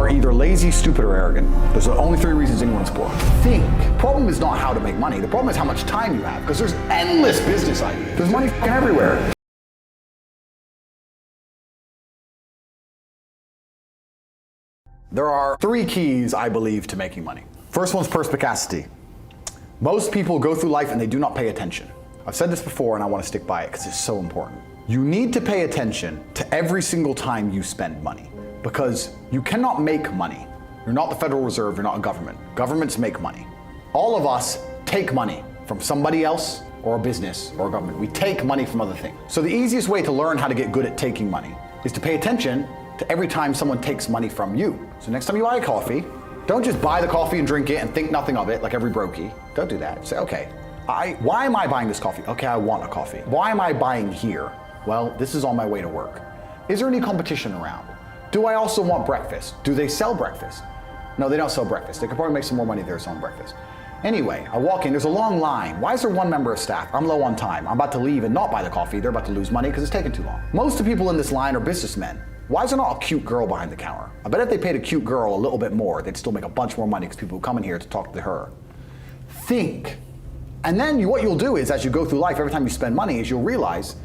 are either lazy, stupid, or arrogant. Those are the only three reasons anyone is poor. Think. Problem is not how to make money. The problem is how much time you have, because there's endless business ideas. There's money fucking everywhere. There are three keys, I believe, to making money. First one's perspicacity. Most people go through life and they do not pay attention. I've said this before and I want to stick by it because it's so important. You need to pay attention to every single time you spend money, because you cannot make money. You're not the Federal Reserve, you're not a government. Governments make money. All of us take money from somebody else or a business or a government. We take money from other things. So the easiest way to learn how to get good at taking money is to pay attention to every time someone takes money from you. So next time you buy a coffee, don't just buy the coffee and drink it and think nothing of it like every brokey. Don't do that. Say, okay, why am I buying this coffee? Okay, I want a coffee. Why am I buying here? Well, this is on my way to work. Is there any competition around? Do I also want breakfast? Do they sell breakfast? No, they don't sell breakfast. They could probably make some more money if they were selling breakfast. Anyway, I walk in, there's a long line. Why is there one member of staff? I'm low on time. I'm about to leave and not buy the coffee. They're about to lose money because it's taking too long. Most of the people in this line are businessmen. Why is there not a cute girl behind the counter? I bet if they paid a cute girl a little bit more, they'd still make a bunch more money because people come in here to talk to her. Think. And then what you'll do is, as you go through life, every time you spend money, is you'll realize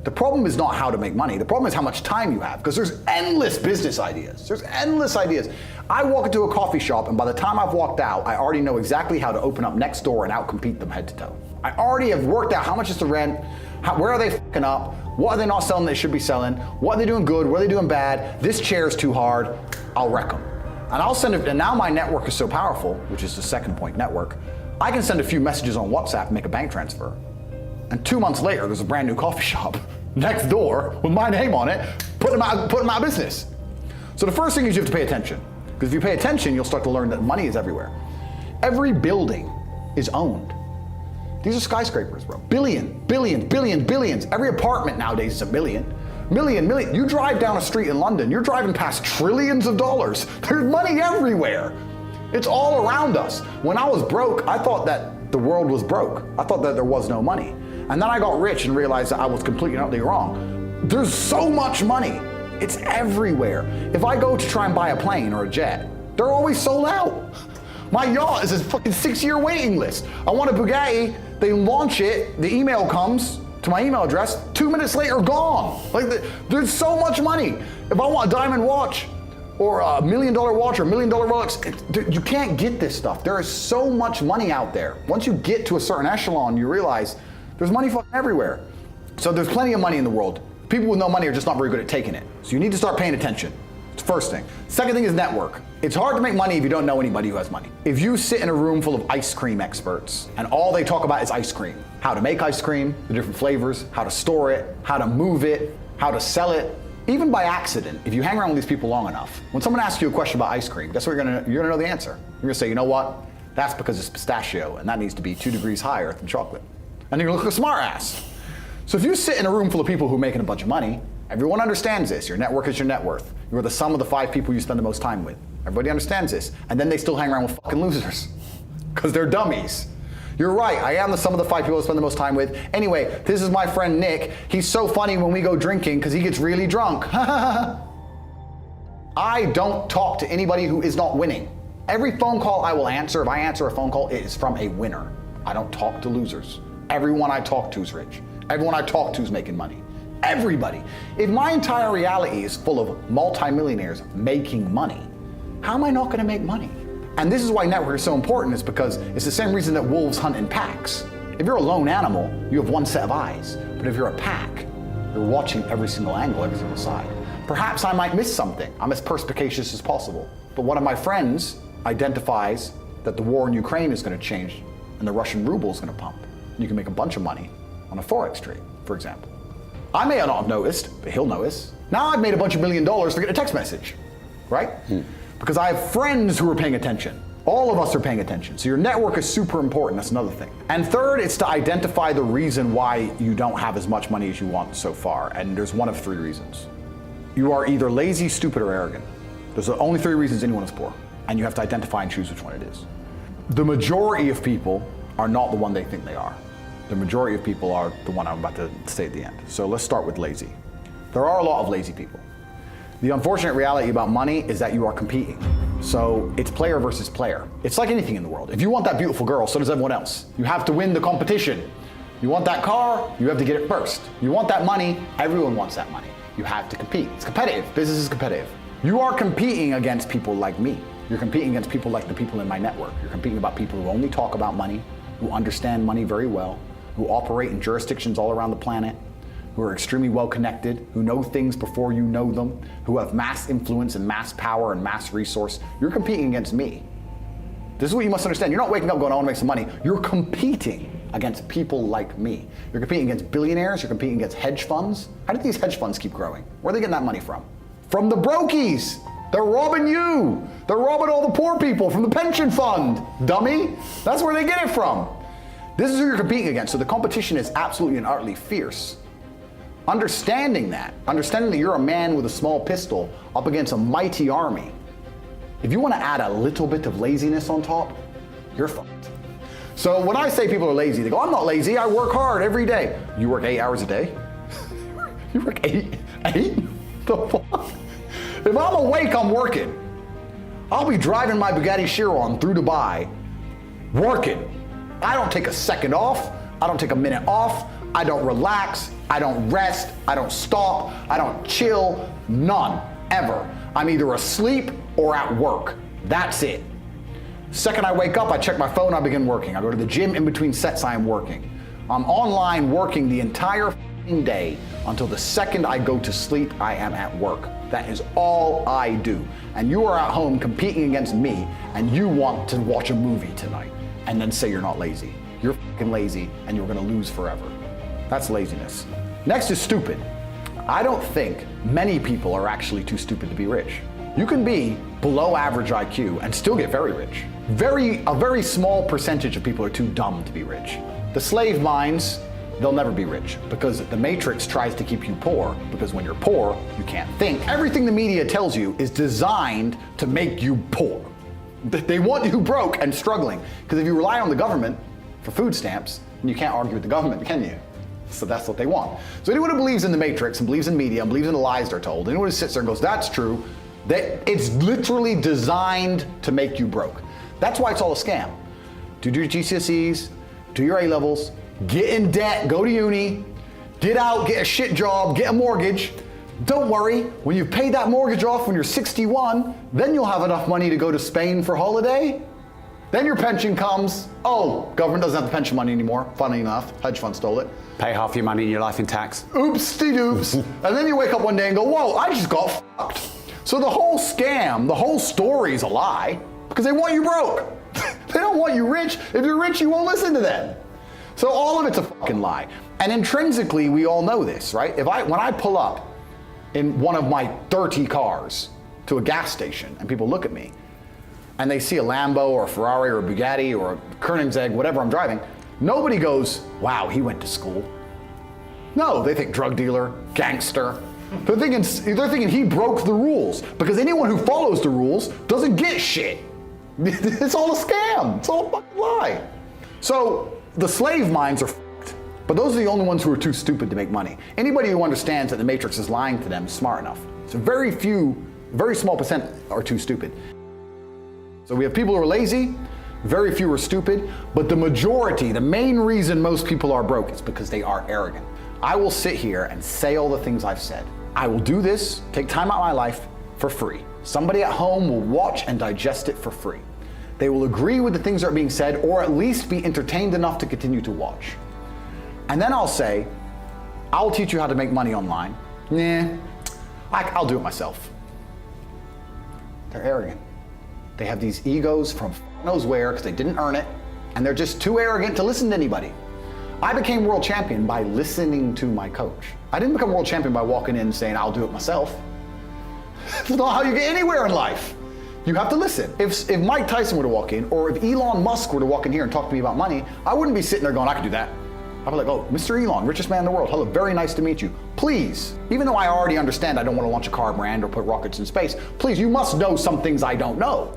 the problem is not how to make money. The problem is how much time you have, because there's endless business ideas. There's endless ideas. I walk into a coffee shop, and by the time I've walked out, I already know exactly how to open up next door and outcompete them head to toe. I already have worked out how much is the rent, where are they fucking up, what are they not selling they should be selling, what are they doing good, what are they doing bad, this chair is too hard, I'll wreck them. And I'll send it, and now my network is so powerful, which is the second point, network, I can send a few messages on WhatsApp and make a bank transfer. And 2 months later, there's a brand new coffee shop next door with my name on it, putting them out of business. So the first thing is you have to pay attention. Because if you pay attention, you'll start to learn that money is everywhere. Every building is owned. These are skyscrapers, bro. Billions. Every apartment nowadays is a million. You drive down a street in London, you're driving past trillions of dollars. There's money everywhere. It's all around us. When I was broke, I thought that the world was broke. I thought that there was no money. And then I got rich and realized that I was completely and utterly wrong. There's so much money. It's everywhere. If I go to try and buy a plane or a jet, they're always sold out. My yacht is a fucking 6-year waiting list. I want a Bugatti, they launch it, the email comes to my email address, 2 minutes later, gone. There's so much money. If I want a diamond watch, or $1 million watch, or $1 million Rolex, you can't get this stuff. There is so much money out there. Once you get to a certain echelon, you realize there's money fucking everywhere. So there's plenty of money in the world. People with no money are just not very good at taking it. So you need to start paying attention. It's the first thing. Second thing is network. It's hard to make money if you don't know anybody who has money. If you sit in a room full of ice cream experts and all they talk about is ice cream, how to make ice cream, the different flavors, how to store it, how to move it, how to sell it, even by accident, if you hang around with these people long enough, when someone asks you a question about ice cream, guess what you're gonna know the answer. You're gonna say, you know what? That's because it's pistachio, and that needs to be 2 degrees higher than chocolate. And you're gonna look like a smart ass. So if you sit in a room full of people who are making a bunch of money, everyone understands this. Your network is your net worth. You're the sum of the 5 people you spend the most time with. Everybody understands this. And then they still hang around with fucking losers, because they're dummies. You're right, I am the sum of the 5 people I spend the most time with. Anyway, this is my friend Nick. He's so funny when we go drinking because he gets really drunk. I don't talk to anybody who is not winning. Every phone call I will answer, if I answer a phone call, it is from a winner. I don't talk to losers. Everyone I talk to is rich. Everyone I talk to is making money. Everybody. If my entire reality is full of multimillionaires making money, how am I not gonna make money? And this is why network is so important, is because it's the same reason that wolves hunt in packs. If you're a lone animal, you have one set of eyes. But if you're a pack, you're watching every single angle, every single side. Perhaps I might miss something. I'm as perspicacious as possible. But one of my friends identifies that the war in Ukraine is going to change and the Russian ruble is going to pump. And you can make a bunch of money on a Forex trade, for example. I may not have noticed, but he'll notice. Now I've made a bunch of $1 million for getting a text message, right? Because I have friends who are paying attention. All of us are paying attention. So your network is super important. That's another thing. And third, it's to identify the reason why you don't have as much money as you want so far. And there's one of 3 reasons. You are either lazy, stupid, or arrogant. Those are the only 3 reasons anyone is poor. And you have to identify and choose which one it is. The majority of people are not the one they think they are. The majority of people are the one I'm about to say at the end. So let's start with lazy. There are a lot of lazy people. The unfortunate reality about money is that you are competing. So it's player versus player. It's like anything in the world. If you want that beautiful girl, so does everyone else. You have to win the competition. You want that car, you have to get it first. You want that money, everyone wants that money. You have to compete. It's competitive. Business is competitive. You are competing against people like me. You're competing against people like the people in my network. You're competing about people who only talk about money, who understand money very well, who operate in jurisdictions all around the planet, who are extremely well connected, who know things before you know them, who have mass influence and mass power and mass resource. You're competing against me. This is what you must understand. You're not waking up going, I want to make some money. You're competing against people like me. You're competing against billionaires, you're competing against hedge funds. How did these hedge funds keep growing? Where are they getting that money from? From the brokies. They're robbing you. They're robbing all the poor people from the pension fund, dummy. That's where they get it from. This is who you're competing against. So the competition is absolutely and utterly fierce. Understanding that you're a man with a small pistol up against a mighty army, if you want to add a little bit of laziness on top, you're fucked. So when I say people are lazy, they go, I'm not lazy, I work hard every day. You work 8 hours a day? You work eight? The fuck? If I'm awake, I'm working. I'll be driving my Bugatti Chiron through Dubai, working. I don't take a second off, I don't take a minute off, I don't relax, I don't rest, I don't stop, I don't chill, none, ever. I'm either asleep or at work. That's it. Second I wake up, I check my phone, I begin working. I go to the gym in between sets, I am working. I'm online working the entire day until the second I go to sleep, I am at work. That is all I do. And you are at home competing against me, and you want to watch a movie tonight and then say you're not lazy. You're fucking lazy and you're gonna lose forever. That's laziness. Next is stupid. I don't think many people are actually too stupid to be rich. You can be below average IQ and still get very rich. A very small percentage of people are too dumb to be rich. The slave minds, they'll never be rich because the matrix tries to keep you poor, because when you're poor, you can't think. Everything the media tells you is designed to make you poor. They want you broke and struggling, because if you rely on the government for food stamps, you can't argue with the government, can you? So that's what they want. So anyone who believes in the matrix and believes in media and believes in the lies they're told, anyone who sits there and goes, that's true, it's literally designed to make you broke. That's why it's all a scam. Do your GCSEs, do your A-levels, get in debt, go to uni, get out, get a shit job, get a mortgage. Don't worry, when you've paid that mortgage off when you're 61, then you'll have enough money to go to Spain for holiday. Then your pension comes. Oh, government doesn't have the pension money anymore. Funny enough, hedge fund stole it. Pay half your money in your life in tax. Oopsie-doops. And then you wake up one day and go, whoa, I just got fucked. So the whole scam, the whole story is a lie because they want you broke. They don't want you rich. If you're rich, you won't listen to them. So all of it's a fucking lie. And intrinsically, we all know this, right? When I pull up in one of my 30 cars to a gas station and people look at me and they see a Lambo or a Ferrari or a Bugatti or a Koenigsegg, whatever I'm driving, nobody goes, wow, he went to school. No, they think drug dealer, gangster. They're thinking he broke the rules, because anyone who follows the rules doesn't get shit. It's all a scam. It's all a fucking lie. So the slave minds are fucked, but those are the only ones who are too stupid to make money. Anybody who understands that the matrix is lying to them is smart enough. So very small percent are too stupid. So we have people who are lazy, very few are stupid, but the majority, the main reason most people are broke is because they are arrogant. I will sit here and say all the things I've said. I will do this, take time out of my life for free. Somebody at home will watch and digest it for free. They will agree with the things that are being said, or at least be entertained enough to continue to watch. And then I'll say, I'll teach you how to make money online. Nah, I'll do it myself. They're arrogant. They have these egos from knows where because they didn't earn it, and they're just too arrogant to listen to anybody. I became world champion by listening to my coach. I didn't become world champion by walking in and saying, I'll do it myself. That's not how you get anywhere in life. You have to listen. If Mike Tyson were to walk in, or if Elon Musk were to walk in here and talk to me about money, I wouldn't be sitting there going, I can do that. I'd be like, oh, Mr. Elon, richest man in the world. Hello, very nice to meet you. Please, even though I already understand I don't want to launch a car brand or put rockets in space, please, you must know some things I don't know.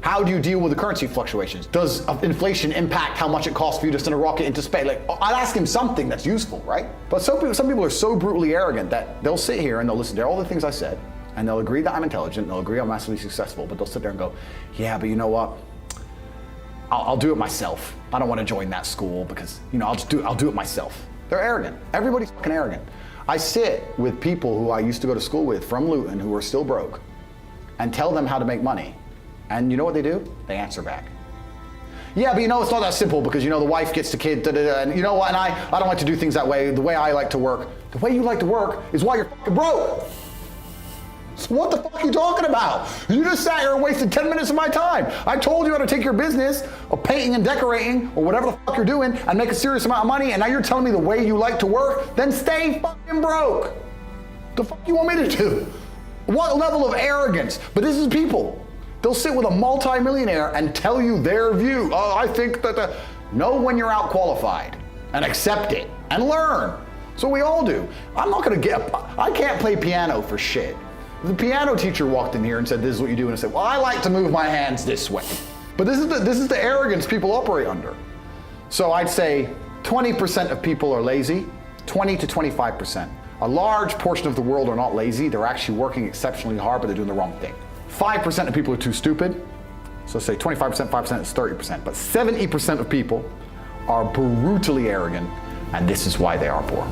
How do you deal with the currency fluctuations? Does inflation impact how much it costs for you to send a rocket into space? Like, I'll ask him something that's useful, right? But some people are so brutally arrogant that they'll sit here and they'll listen to all the things I said, and they'll agree that I'm intelligent, they'll agree I'm massively successful, but they'll sit there and go, yeah, but you know what? I'll do it myself. I don't want to join that school because, I'll do it myself. They're arrogant. Everybody's fucking arrogant. I sit with people who I used to go to school with from Luton who are still broke and tell them how to make money. And you know what they do? They answer back. Yeah, but it's not that simple because, the wife gets the kid, and you know what, and I don't like to do things that way. The way I like to work, the way you like to work is why you're fucking broke. So what the fuck are you talking about? You just sat here and wasted 10 minutes of my time. I told you how to take your business of painting and decorating or whatever the fuck you're doing and make a serious amount of money, and now you're telling me the way you like to work? Then stay fucking broke. The fuck you want me to do? What level of arrogance? But this is people. They'll sit with a multi-millionaire and tell you their view. Oh, I think that know when you're out qualified and accept it and learn. So we all do. I can't play piano for shit. The piano teacher walked in here and said, this is what you do. And I said, well, I like to move my hands this way. But this is the arrogance people operate under. So I'd say 20% of people are lazy, 20 to 25%. A large portion of the world are not lazy. They're actually working exceptionally hard, but they're doing the wrong thing. 5% of people are too stupid. So say 25%, 5% is 30%. But 70% of people are brutally arrogant, and this is why they are poor.